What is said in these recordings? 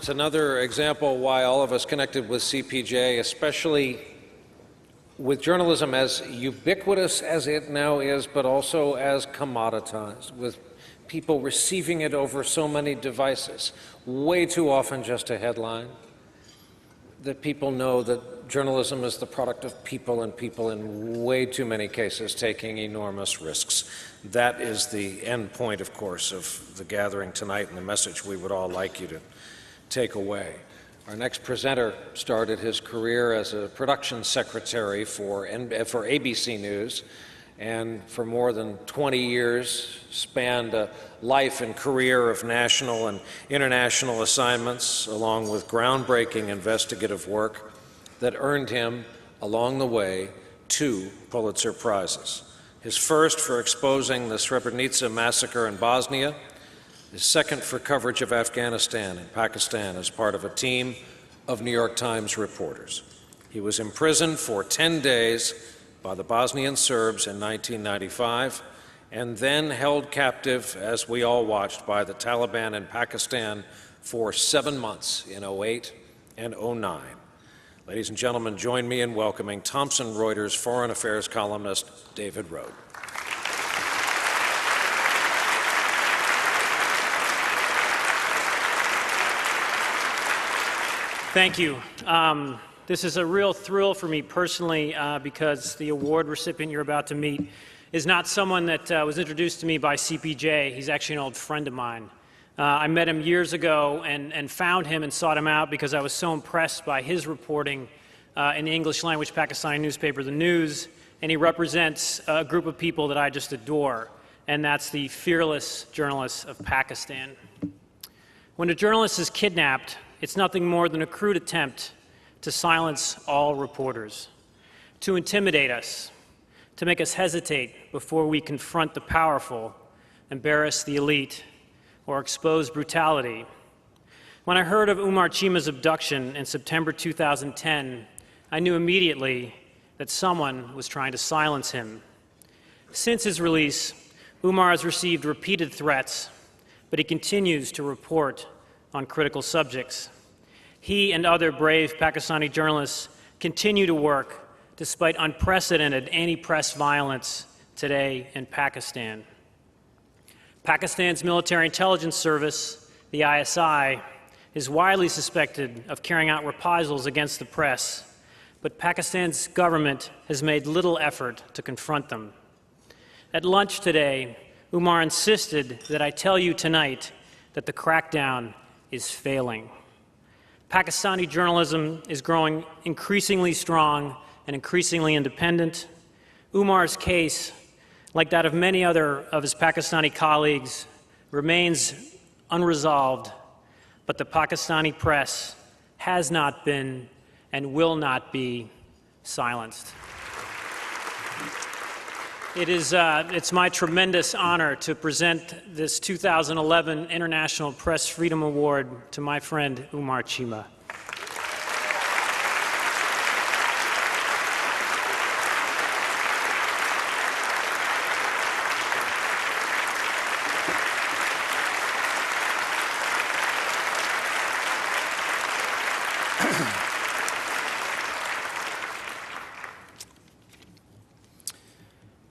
It's another example why all of us connected with CPJ, especially with journalism as ubiquitous as it now is, but also as commoditized, with people receiving it over so many devices, way too often just a headline, that people know that journalism is the product of people, and people in way too many cases taking enormous risks. That is the end point, of course, of the gathering tonight and the message we would all like you to take away. Our next presenter started his career as a production secretary for ABC News, and for more than 20 years spanned a life and career of national and international assignments, along with groundbreaking investigative work that earned him, along the way, 2 Pulitzer Prizes. His first for exposing the Srebrenica massacre in Bosnia, his second for coverage of Afghanistan and Pakistan as part of a team of New York Times reporters. He was imprisoned for 10 days by the Bosnian Serbs in 1995, and then held captive, as we all watched, by the Taliban in Pakistan for 7 months in 2008 and 2009. Ladies and gentlemen, join me in welcoming Thomson Reuters foreign affairs columnist David Rohde. Thank you. This is a real thrill for me personally because the award recipient you're about to meet is not someone that was introduced to me by CPJ. He's actually an old friend of mine. I met him years ago and found him and sought him out because I was so impressed by his reporting in the English-language Pakistani newspaper, The News, and he represents a group of people that I just adore, and that's the fearless journalists of Pakistan. When a journalist is kidnapped, it's nothing more than a crude attempt to silence all reporters, to intimidate us, to make us hesitate before we confront the powerful, embarrass the elite, or expose brutality. When I heard of Umar Cheema's abduction in September 2010, I knew immediately that someone was trying to silence him. Since his release, Umar has received repeated threats, but he continues to report on critical subjects. He and other brave Pakistani journalists continue to work despite unprecedented anti-press violence today in Pakistan. Pakistan's military intelligence service, the ISI, is widely suspected of carrying out reprisals against the press, but Pakistan's government has made little effort to confront them. At lunch today, Umar insisted that I tell you tonight that the crackdown is failing. Pakistani journalism is growing increasingly strong and increasingly independent. Umar's case, like that of many other of his Pakistani colleagues, remains unresolved, but the Pakistani press has not been and will not be silenced. It's my tremendous honor to present this 2011 International Press Freedom Award to my friend Umar Cheema.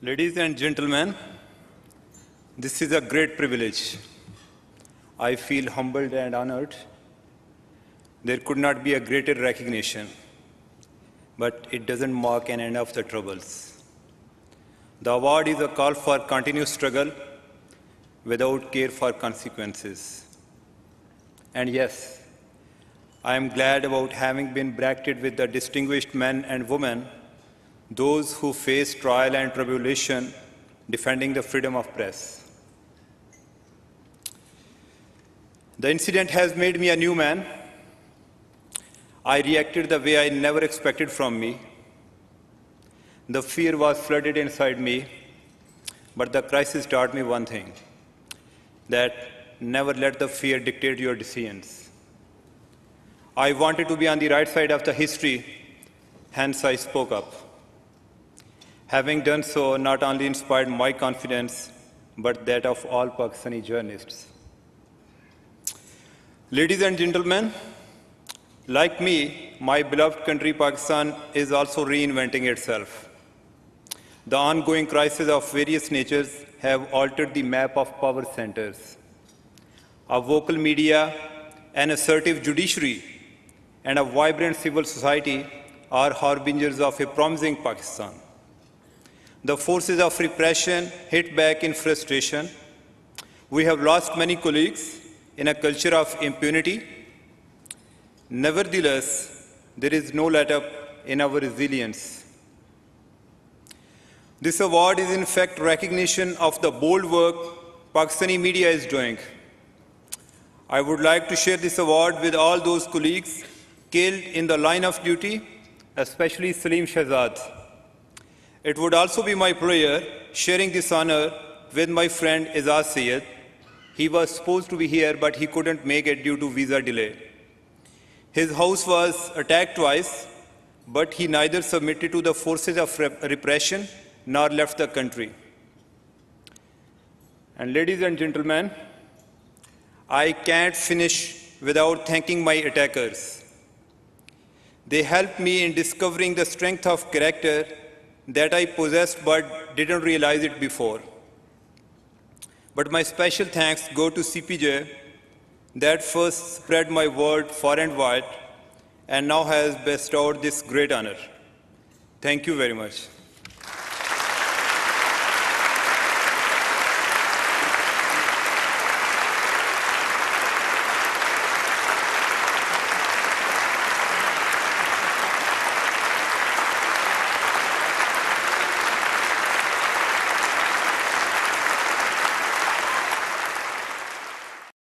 Ladies and gentlemen, this is a great privilege. I feel humbled and honored. There could not be a greater recognition, but it doesn't mark an end of the troubles. The award is a call for continuous struggle without care for consequences. And yes, I am glad about having been bracketed with the distinguished men and women, those who face trial and tribulation defending the freedom of press. The incident has made me a new man. I reacted the way I never expected from me. The fear was flooded inside me, but the crisis taught me one thing, that never let the fear dictate your decisions. I wanted to be on the right side of the history, hence I spoke up. Having done so not only inspired my confidence, but that of all Pakistani journalists. Ladies and gentlemen, like me, my beloved country Pakistan is also reinventing itself. The ongoing crises of various natures have altered the map of power centers. A vocal media, an assertive judiciary, and a vibrant civil society are harbingers of a promising Pakistan. The forces of repression hit back in frustration. We have lost many colleagues in a culture of impunity. Nevertheless, there is no let-up in our resilience. This award is in fact recognition of the bold work Pakistani media is doing. I would like to share this award with all those colleagues killed in the line of duty, especially Salim Shahzad. It would also be my pleasure sharing this honor with my friend Izaz Syed. He was supposed to be here, but he couldn't make it due to visa delay. His house was attacked twice, but he neither submitted to the forces of repression nor left the country. And ladies and gentlemen, I can't finish without thanking my attackers. They helped me in discovering the strength of character that I possessed but didn't realize it before. But my special thanks go to CPJ that first spread my word far and wide and now has bestowed this great honor. Thank you very much.